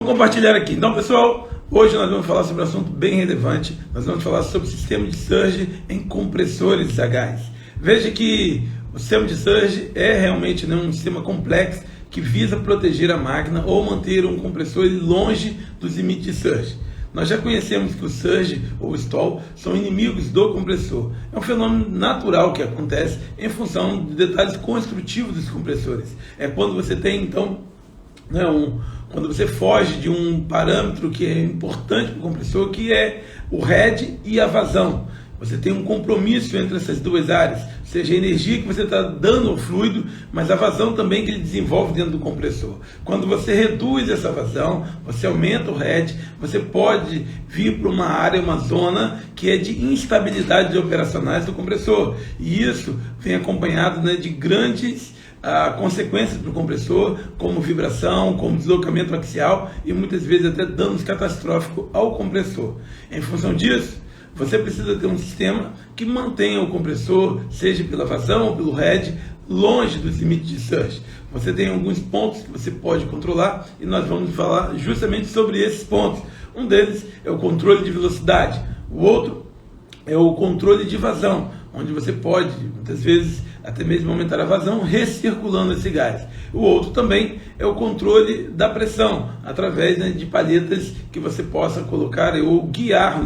Vou compartilhar aqui. Então, pessoal, hoje nós vamos falar sobre um assunto bem relevante. Nós vamos falar sobre o sistema de surge em compressores a gás. Veja que o sistema de surge é realmente um sistema complexo que visa proteger a máquina ou manter um compressor longe dos limites de surge. Nós já conhecemos que o surge ou o stall são inimigos do compressor. É um fenômeno natural que acontece em função de detalhes construtivos dos compressores. É quando você tem, então, quando você foge de um parâmetro que é importante para o compressor, que é o head e a vazão. Você tem um compromisso entre essas duas áreas, ou seja, a energia que você está dando ao fluido, mas a vazão também que ele desenvolve dentro do compressor. Quando você reduz essa vazão, você aumenta o head, você pode vir para uma área, uma zona que é de instabilidade operacionais do compressor. E isso vem acompanhado de grandes consequências para o compressor, como vibração, como deslocamento axial e muitas vezes até danos catastróficos ao compressor. Em função disso, você precisa ter um sistema que mantenha o compressor, seja pela vazão ou pelo head, longe dos limites de surge. Você tem alguns pontos que você pode controlar e nós vamos falar justamente sobre esses pontos. Um deles é o controle de velocidade, o outro é o controle de vazão, onde você pode, muitas vezes, até mesmo aumentar a vazão, recirculando esse gás. O outro também é o controle da pressão, através de palhetas que você possa colocar ou guiar,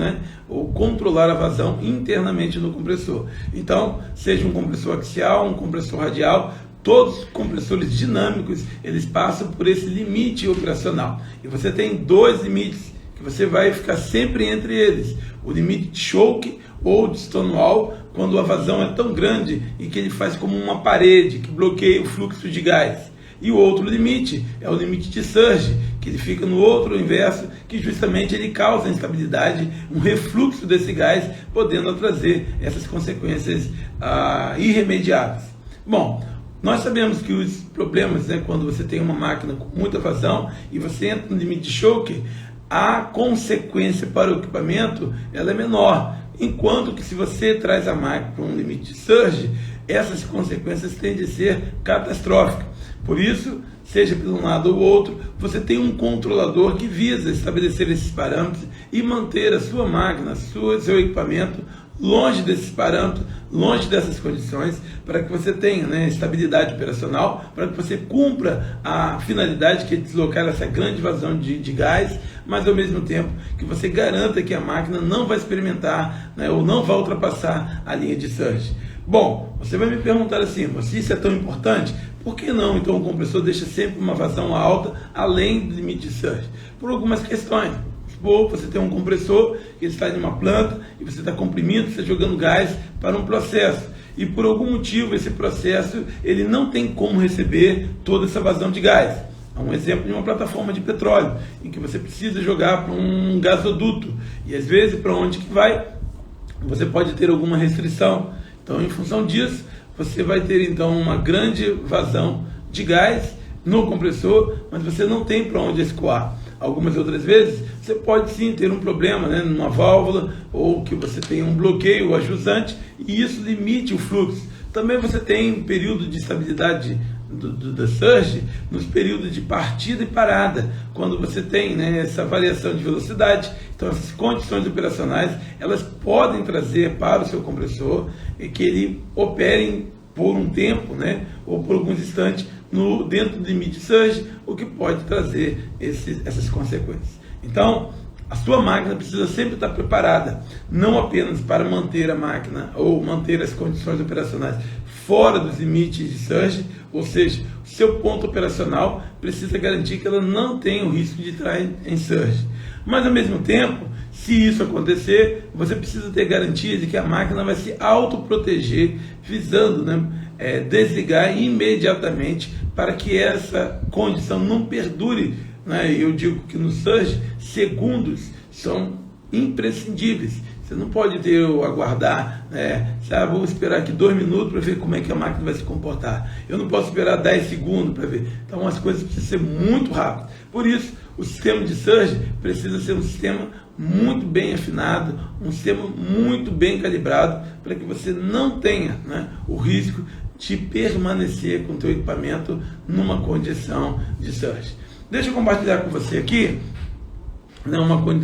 ou controlar a vazão internamente no compressor. Então, seja um compressor axial, um compressor radial, todos os compressores dinâmicos, eles passam por esse limite operacional. E você tem dois limites que você vai ficar sempre entre eles. O limite de choke ou de Stonewall, quando a vazão é tão grande e que ele faz como uma parede que bloqueia o fluxo de gás. E o outro limite é o limite de surge, que ele fica no outro inverso, que justamente ele causa instabilidade, um refluxo desse gás, podendo trazer essas consequências irremediáveis. Bom, nós sabemos que os problemas, quando você tem uma máquina com muita vazão e você entra no limite de choke, a consequência para o equipamento ela é menor, enquanto que se você traz a máquina para um limite de surge, essas consequências tendem a ser catastróficas. Por isso, seja por um lado ou outro, você tem um controlador que visa estabelecer esses parâmetros e manter a sua máquina, seu equipamento longe desses parâmetros, longe dessas condições, para que você tenha estabilidade operacional, para que você cumpra a finalidade que é deslocar essa grande vazão de gás, mas ao mesmo tempo que você garanta que a máquina não vai experimentar ou não vai ultrapassar a linha de surge. Bom, você vai me perguntar assim, se isso é tão importante, por que não então o compressor deixa sempre uma vazão alta além do limite de surge? Por algumas questões. Você tem um compressor que está em uma planta e você está comprimindo, você está jogando gás para um processo. E por algum motivo esse processo ele não tem como receber toda essa vazão de gás. É um exemplo de uma plataforma de petróleo, em que você precisa jogar para um gasoduto. E às vezes para onde que vai, você pode ter alguma restrição. Então em função disso, você vai ter então uma grande vazão de gás no compressor, mas você não tem para onde escoar. Algumas outras vezes, você pode sim ter um problema numa válvula, ou que você tenha um bloqueio ou ajusante, e isso limite o fluxo. Também você tem um período de estabilidade da surge nos períodos de partida e parada, quando você tem essa variação de velocidade. Então essas condições operacionais, elas podem trazer para o seu compressor que ele opere por um tempo, ou por alguns instantes, dentro do limite de surge, o que pode trazer essas consequências. Então, a sua máquina precisa sempre estar preparada, não apenas para manter a máquina ou manter as condições operacionais fora dos limites de surge, ou seja, o seu ponto operacional precisa garantir que ela não tenha o risco de entrar em surge. Mas, ao mesmo tempo, se isso acontecer, você precisa ter garantia de que a máquina vai se autoproteger, visando desligar imediatamente para que essa condição não perdure. Eu digo que no surge, segundos são imprescindíveis. Você não pode aguardar, vou esperar aqui 2 minutos para ver como é que a máquina vai se comportar. Eu não posso esperar 10 segundos para ver. Então as coisas precisam ser muito rápidas. Por isso, o sistema de surge precisa ser um sistema muito bem afinado, um sistema muito bem calibrado, para que você não tenha o risco de permanecer com o teu equipamento numa condição de surge. Deixa eu compartilhar com você aqui, né,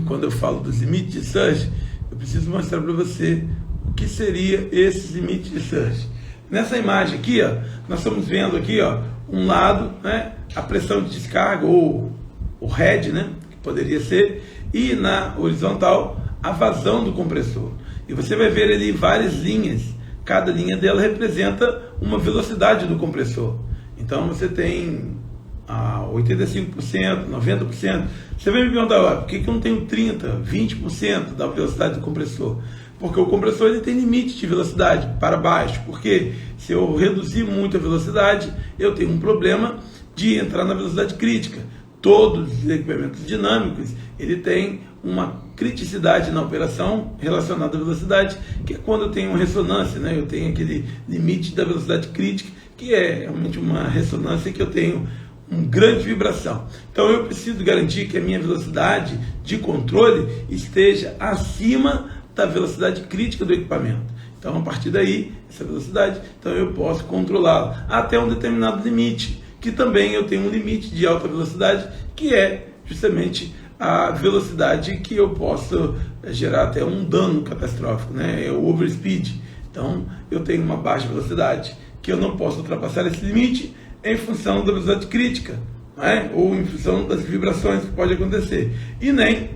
quando eu falo dos limites de surge, eu preciso mostrar para você o que seria esses limites de surge. Nessa imagem aqui, ó, nós estamos vendo aqui, ó, um lado, né, a pressão de descarga, ou o head, né, que poderia ser, e na horizontal, a vazão do compressor. E você vai ver ali várias linhas, cada linha dela representa uma velocidade do compressor. Então você tem 85%, 90%. Você vai me perguntar, por que eu não tenho 30%, 20% da velocidade do compressor? Porque o compressor ele tem limite de velocidade para baixo, porque se eu reduzir muito a velocidade, eu tenho um problema de entrar na velocidade crítica. Todos os equipamentos dinâmicos, ele tem uma criticidade na operação relacionada à velocidade, que é quando eu tenho uma ressonância, né? Eu tenho aquele limite da velocidade crítica, que é realmente uma ressonância que eu tenho uma grande vibração. Então eu preciso garantir que a minha velocidade de controle esteja acima da velocidade crítica do equipamento. Então, a partir daí, essa velocidade, então eu posso controlá-la até um determinado limite, que também eu tenho um limite de alta velocidade, que é justamente a velocidade que eu posso gerar até um dano catastrófico, né? É o overspeed. Então, eu tenho uma baixa velocidade, que eu não posso ultrapassar esse limite em função da velocidade crítica, não é? Ou em função das vibrações que pode acontecer. E nem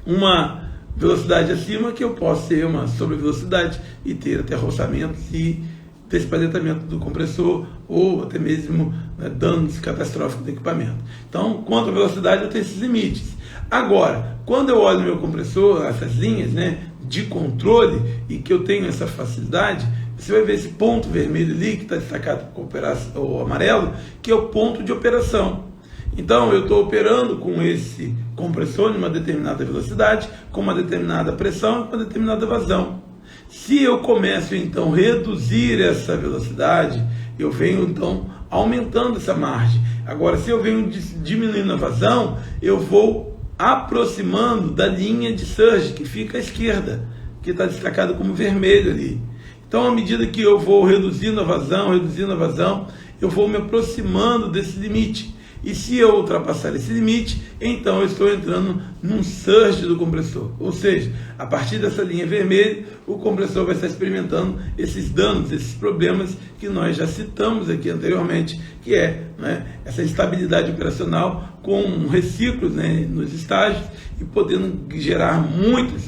uma velocidade acima, que eu posso ter uma sobrevelocidade e ter até roçamentos e desparetamento do compressor, ou até mesmo, né, danos catastróficos do equipamento. Então, quanto à velocidade, eu tenho esses limites. Agora, quando eu olho meu compressor, essas linhas, né, de controle, e que eu tenho essa facilidade, você vai ver esse ponto vermelho ali, que está destacado com o amarelo, que é o ponto de operação. Então, eu estou operando com esse compressor em uma determinada velocidade, com uma determinada pressão e com uma determinada vazão. Se eu começo, então, a reduzir essa velocidade, eu venho, então, aumentando essa margem. Agora, se eu venho diminuindo a vazão, eu vou aproximando da linha de surge, que fica à esquerda, que está destacado como vermelho ali. Então, à medida que eu vou reduzindo a vazão, eu vou me aproximando desse limite. E se eu ultrapassar esse limite, então eu estou entrando num surge do compressor. Ou seja, a partir dessa linha vermelha, o compressor vai estar experimentando esses danos, esses problemas que nós já citamos aqui anteriormente, que é, né, essa instabilidade operacional com reciclos, né, nos estágios, e podendo gerar muitos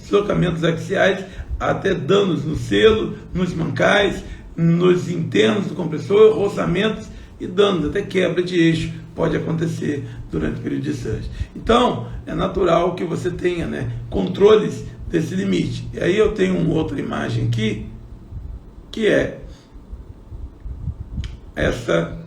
deslocamentos axiais, até danos no selo, nos mancais, nos internos do compressor, roçamentos e danos, até quebra de eixo pode acontecer durante o período de surge. Então, é natural que você tenha, né, controles desse limite. E aí eu tenho uma outra imagem aqui, que é essa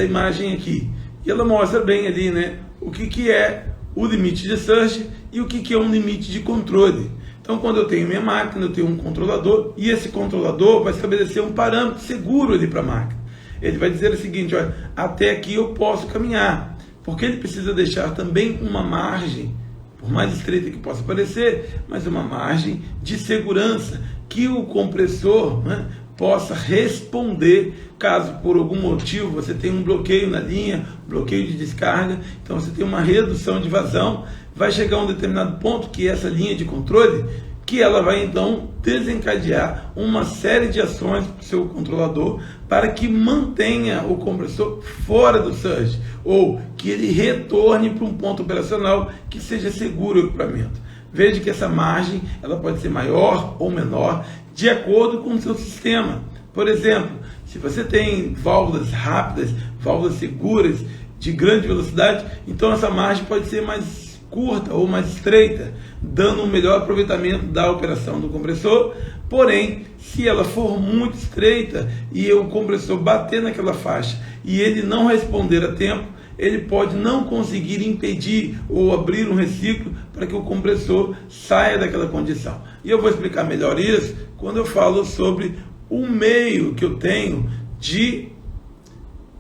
imagem aqui. E ela mostra bem ali, né, o que é o limite de surge e o que é um limite de controle. Então, quando eu tenho minha máquina, eu tenho um controlador, e esse controlador vai estabelecer um parâmetro seguro ali para a máquina. Ele vai dizer o seguinte, olha, até aqui eu posso caminhar, porque ele precisa deixar também uma margem, por mais estreita que possa parecer, mas uma margem de segurança, que o compressor, né, possa responder caso por algum motivo você tenha um bloqueio na linha, bloqueio de descarga, então você tem uma redução de vazão, vai chegar a um determinado ponto que essa linha de controle, que ela vai então desencadear uma série de ações para o seu controlador para que mantenha o compressor fora do surge, ou que ele retorne para um ponto operacional que seja seguro o equipamento. Veja que essa margem ela pode ser maior ou menor de acordo com o seu sistema. Por exemplo, se você tem válvulas rápidas, válvulas seguras, de grande velocidade, então essa margem pode ser mais curta ou mais estreita, dando um melhor aproveitamento da operação do compressor. Porém, se ela for muito estreita e o compressor bater naquela faixa e ele não responder a tempo, ele pode não conseguir impedir ou abrir um reciclo para que o compressor saia daquela condição. E eu vou explicar melhor isso quando eu falo sobre o meio que eu tenho de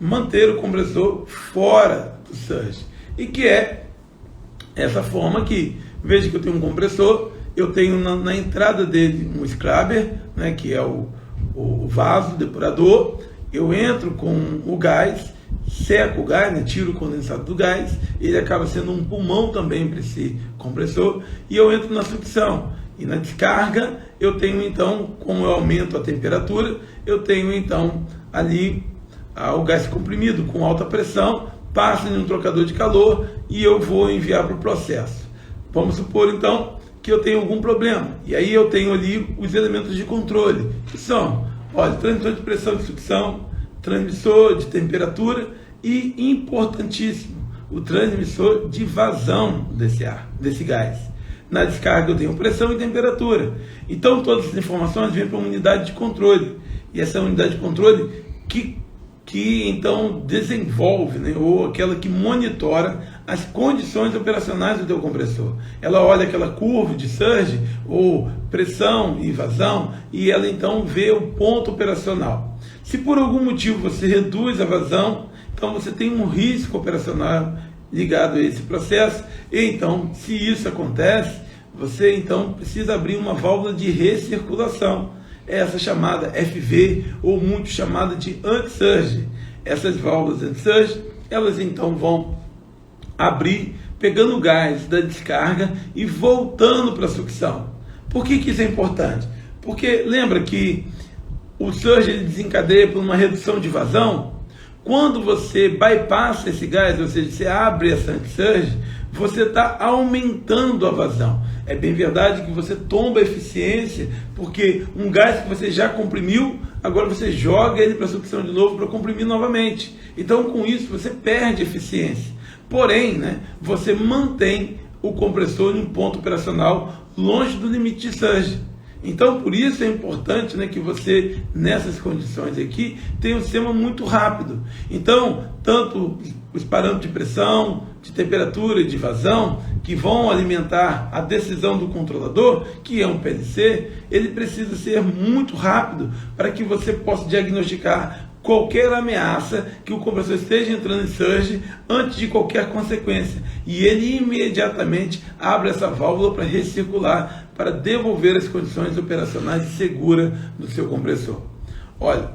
manter o compressor fora do surge. E que é essa forma aqui. Veja que eu tenho um compressor, eu tenho na entrada dele um scrubber, né, que é o vaso depurador. Eu entro com o gás seco o gás, né, tiro o condensado do gás, ele acaba sendo um pulmão também para esse compressor, e eu entro na sucção. E na descarga eu tenho então, como eu aumento a temperatura, eu tenho então ali o gás comprimido com alta pressão, passa em um trocador de calor e eu vou enviar para o processo. Vamos supor então que eu tenho algum problema, e aí eu tenho ali os elementos de controle, que são, olha, transmissor de pressão de sucção, transmissor de temperatura e, importantíssimo, o transmissor de vazão desse gás. Na descarga eu tenho pressão e temperatura. Então todas as informações vêm para uma unidade de controle. E essa unidade de controle que então desenvolve, né, ou aquela que monitora as condições operacionais do teu compressor. Ela olha aquela curva de surge, ou pressão e vazão, e ela então vê o ponto operacional. Se por algum motivo você reduz a vazão, então você tem um risco operacional ligado a esse processo, e então, se isso acontece, você então precisa abrir uma válvula de recirculação, essa chamada FV, ou muito chamada de anti-surge. Essas válvulas anti-surge, elas então vão abrir, pegando o gás da descarga e voltando para a sucção. Por que isso é importante? Porque lembra que o surge ele desencadeia por uma redução de vazão. Quando você bypassa esse gás, ou seja, você abre essa anti-surge, você está aumentando a vazão. É bem verdade que você tomba a eficiência, porque um gás que você já comprimiu, agora você joga ele para a sucção de novo para comprimir novamente. Então, com isso, você perde eficiência. Porém, né, você mantém o compressor em um ponto operacional longe do limite de surge. Então, por isso é importante, né, que você, nessas condições aqui, tenha um sistema muito rápido. Então, tanto os parâmetros de pressão, de temperatura e de vazão, que vão alimentar a decisão do controlador, que é um PLC, ele precisa ser muito rápido para que você possa diagnosticar qualquer ameaça que o compressor esteja entrando em surge antes de qualquer consequência. E ele imediatamente abre essa válvula para recircular, para devolver as condições operacionais de segura do seu compressor. Olha,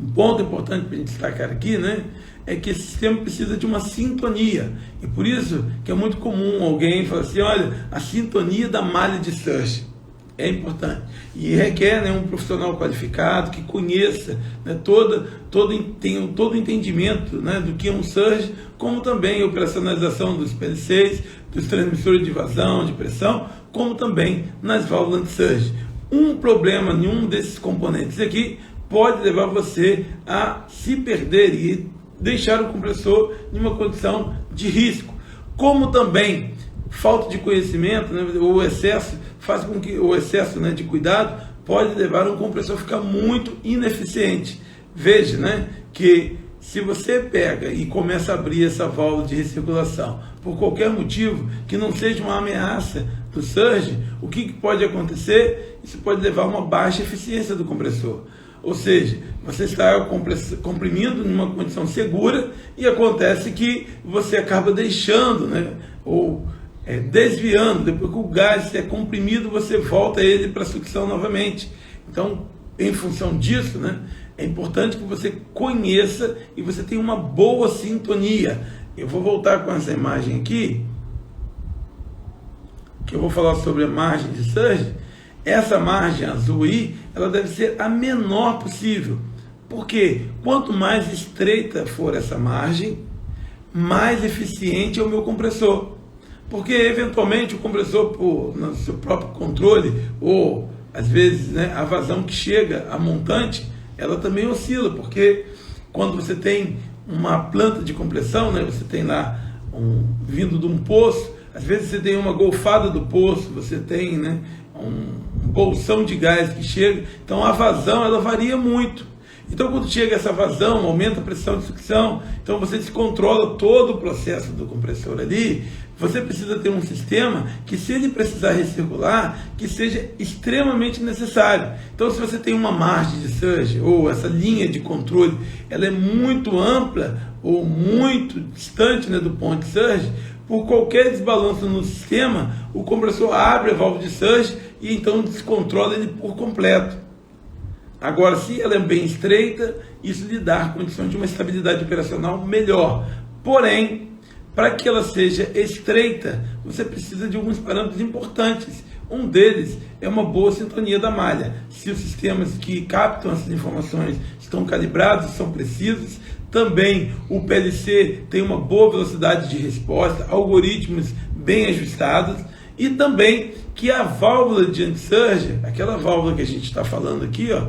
um ponto importante para a gente destacar aqui, né, é que esse sistema precisa de uma sintonia. E por isso que é muito comum alguém falar assim, olha, a sintonia da malha de surge. É importante. E requer, né, um profissional qualificado que conheça, né, tenha todo o entendimento, né, do que é um surge, como também a operacionalização dos PLCs, dos transmissores de vazão, de pressão, como também nas válvulas anti-surge. Um problema em um desses componentes aqui pode levar você a se perder e deixar o compressor em uma condição de risco. Como também falta de conhecimento, né, ou excesso faz com que o excesso, né, de cuidado pode levar um compressor a ficar muito ineficiente. Veja, né, que se você pega e começa a abrir essa válvula de recirculação por qualquer motivo que não seja uma ameaça do surge, o que pode acontecer? Isso pode levar a uma baixa eficiência do compressor. Ou seja, você está comprimindo em uma condição segura e acontece que você acaba deixando, né, ou desviando. Depois que o gás é comprimido, você volta ele para a sucção novamente. Então, em função disso, né, é importante que você conheça e você tenha uma boa sintonia. Eu vou voltar com essa imagem aqui, que eu vou falar sobre a margem de surge. Essa margem azul aí, ela deve ser a menor possível. Porque quanto mais estreita for essa margem, mais eficiente é o meu compressor. Porque, eventualmente, o compressor, no seu próprio controle, ou, às vezes, né, a vazão que chega a montante, ela também oscila, porque quando você tem uma planta de compressão, né, você tem lá, vindo de um poço, às vezes você tem uma golfada do poço, você tem, né, um bolsão de gás que chega, então a vazão ela varia muito. Então, quando chega essa vazão, aumenta a pressão de sucção, então você descontrola todo o processo do compressor ali. Você precisa ter um sistema que, se ele precisar recircular, que seja extremamente necessário. Então, se você tem uma margem de surge, ou essa linha de controle, ela é muito ampla, ou muito distante, né, do ponto de surge, por qualquer desbalanço no sistema, o compressor abre a válvula de surge e então descontrola ele por completo. Agora, se ela é bem estreita, isso lhe dá condições de uma estabilidade operacional melhor. Porém, para que ela seja estreita, você precisa de alguns parâmetros importantes. Um deles é uma boa sintonia da malha. Se os sistemas que captam essas informações estão calibrados, são precisos, também o PLC tem uma boa velocidade de resposta, algoritmos bem ajustados, e também que a válvula de anti-surge, aquela válvula que a gente está falando aqui, ó,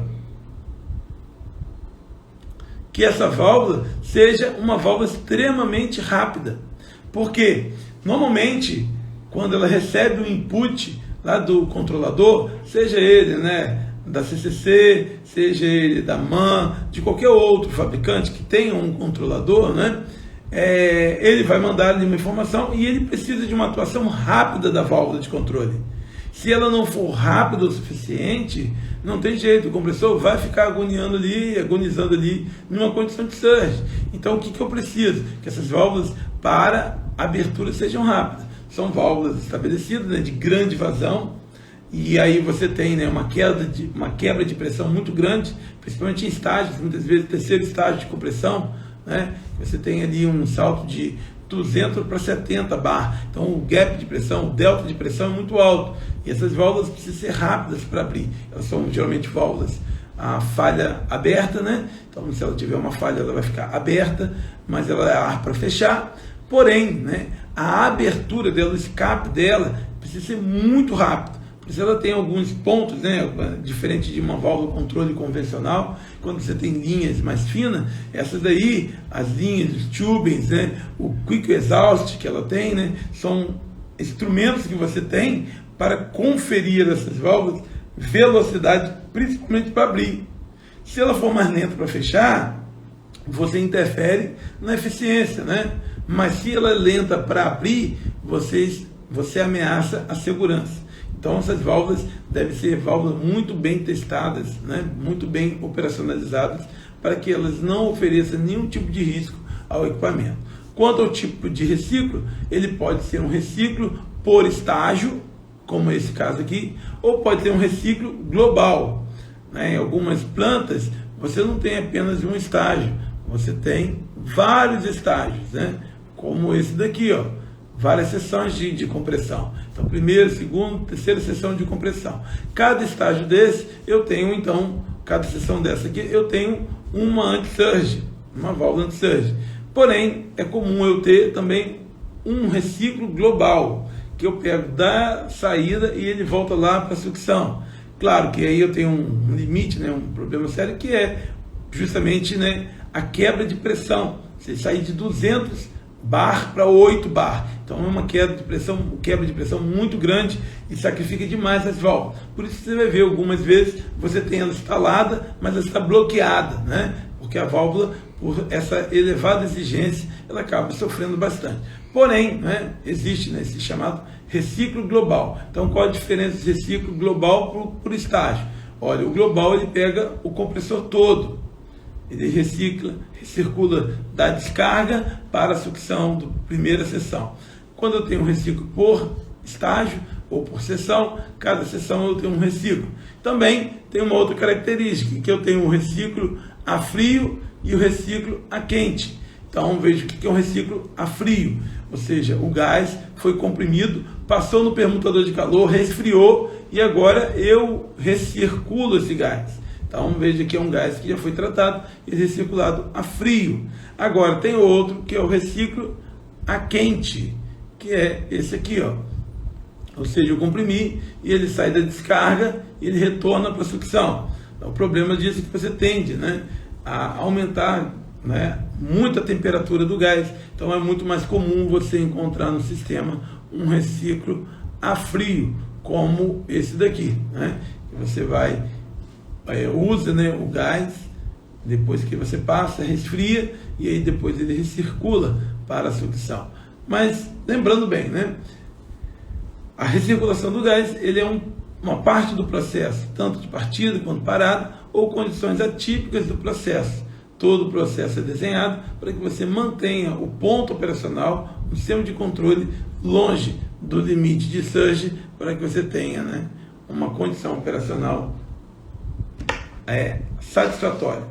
que essa válvula seja uma válvula extremamente rápida. Porque, normalmente, quando ela recebe o input lá do controlador, seja ele, da CCC, seja ele da MAN, de qualquer outro fabricante que tenha um controlador, ele vai mandar ali uma informação e ele precisa de uma atuação rápida da válvula de controle. Se ela não for rápida o suficiente, não tem jeito, o compressor vai ficar agonizando ali numa condição de surge. Então o que eu preciso? Que essas válvulas para abertura sejam rápidas. São válvulas estabelecidas, de grande vazão, e aí você tem uma quebra de pressão muito grande, principalmente em estágios, muitas vezes terceiro estágio de compressão, você tem ali um salto de 200 para 70 bar, então o gap de pressão, o delta de pressão é muito alto, e essas válvulas precisam ser rápidas para abrir. Elas são geralmente válvulas a falha aberta, então se ela tiver uma falha ela vai ficar aberta, mas ela é ar para fechar. Porém, a abertura dela, o escape dela precisa ser muito rápido. Por isso ela tem alguns pontos, diferente de uma válvula controle convencional, quando você tem linhas mais finas, essas daí, as linhas, os tubings, o quick exhaust que ela tem, são instrumentos que você tem para conferir essas válvulas velocidade, principalmente para abrir. Se ela for mais lenta para fechar, você interfere na eficiência, Mas se ela é lenta para abrir, você ameaça a segurança. Então essas válvulas devem ser válvulas muito bem testadas, muito bem operacionalizadas, para que elas não ofereçam nenhum tipo de risco ao equipamento. Quanto ao tipo de reciclo, ele pode ser um reciclo por estágio, como esse caso aqui, ou pode ser um reciclo global. Em algumas plantas, você não tem apenas um estágio, você tem vários estágios, como esse daqui, ó, várias seções de compressão. Então, primeira, segunda, terceira seção de compressão. Cada estágio desse, eu tenho, então, cada seção dessa aqui, eu tenho uma anti-surge, uma válvula anti-surge. Porém, é comum eu ter também um reciclo global, que eu pego da saída e ele volta lá para a sucção. Claro que aí eu tenho um limite, um problema sério, que é justamente a quebra de pressão. Você sair de 200 bar para 8 bar. Então é uma quebra de pressão muito grande e sacrifica demais as válvulas. Por isso você vai ver algumas vezes você tem ela instalada, mas ela está bloqueada, porque a válvula, por essa elevada exigência, ela acaba sofrendo bastante. Porém, existe esse chamado reciclo global. Então qual a diferença de reciclo global por estágio? Olha, o global ele pega o compressor todo, ele recircula da descarga para a sucção da primeira seção. Quando eu tenho um reciclo por estágio ou por seção, cada seção eu tenho um reciclo. Também tem uma outra característica, que eu tenho um reciclo a frio e o reciclo a quente. Então veja o que é um reciclo a frio, ou seja, o gás foi comprimido, passou no permutador de calor, resfriou e agora eu recirculo esse gás. Então veja que é um gás que já foi tratado e recirculado a frio. Agora tem outro que é o reciclo a quente, que é esse aqui, ó. Ou seja, eu comprimi e ele sai da descarga e ele retorna para a sucção. Então, o problema disso é que você tende a aumentar muito a temperatura do gás. Então é muito mais comum você encontrar no sistema um reciclo a frio, como esse daqui. Você usa o gás, depois que você passa, resfria e aí depois ele recircula para a sucção. Mas lembrando bem, a recirculação do gás ele é uma parte do processo, tanto de partida quanto parada, ou condições atípicas do processo. Todo o processo é desenhado para que você mantenha o ponto operacional, o sistema de controle, longe do limite de surge, para que você tenha uma condição operacional satisfatória.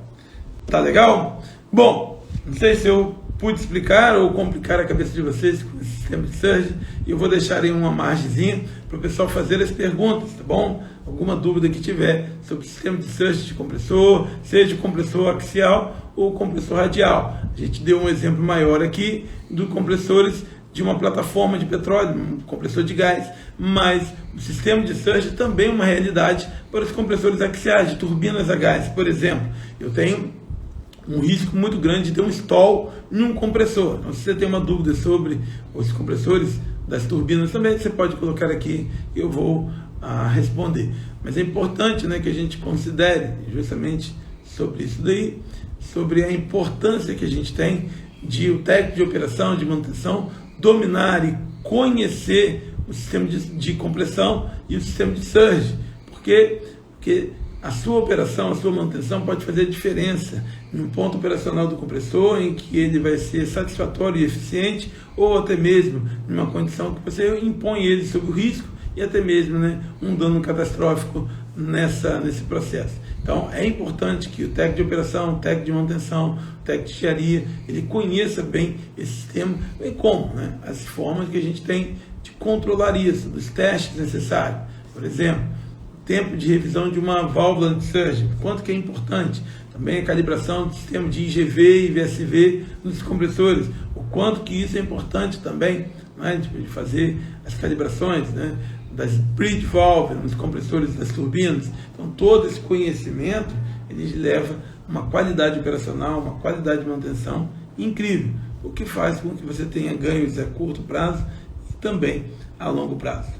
Tá legal? Bom, não sei se eu pude explicar ou complicar a cabeça de vocês com esse sistema de surge, e eu vou deixar aí uma margenzinha para o pessoal fazer as perguntas, tá bom? Alguma dúvida que tiver sobre o sistema de surge de compressor, seja compressor axial ou compressor radial. A gente deu um exemplo maior aqui dos compressores de uma plataforma de petróleo, um compressor de gás, mas o sistema de surge também é uma realidade para os compressores axiais, de turbinas a gás. Por exemplo, eu tenho um risco muito grande de ter um stall em um compressor. Então, se você tem uma dúvida sobre os compressores das turbinas também, você pode colocar aqui e eu vou responder. Mas é importante, né, que a gente considere justamente sobre isso daí, sobre a importância que a gente tem de o técnico de operação, de manutenção, dominar e conhecer o sistema de compressão e o sistema de surge. Porque a sua operação, a sua manutenção pode fazer a diferença no ponto operacional do compressor, em que ele vai ser satisfatório e eficiente, ou até mesmo numa condição que você impõe ele sob o risco e até mesmo, né, um dano catastrófico nesse processo. Então é importante que o técnico de operação, o técnico de manutenção, o técnico de engenharia, ele conheça bem esse sistema, bem como, né, as formas que a gente tem de controlar isso, dos testes necessários. Por exemplo, tempo de revisão de uma válvula de surge, quanto que é importante. Também a calibração do sistema de IGV e VSV nos compressores, o quanto que isso é importante também, né, de fazer as calibrações, né, das bridge valve nos compressores das turbinas. Então todo esse conhecimento ele leva uma qualidade operacional, uma qualidade de manutenção incrível, o que faz com que você tenha ganhos a curto prazo e também a longo prazo.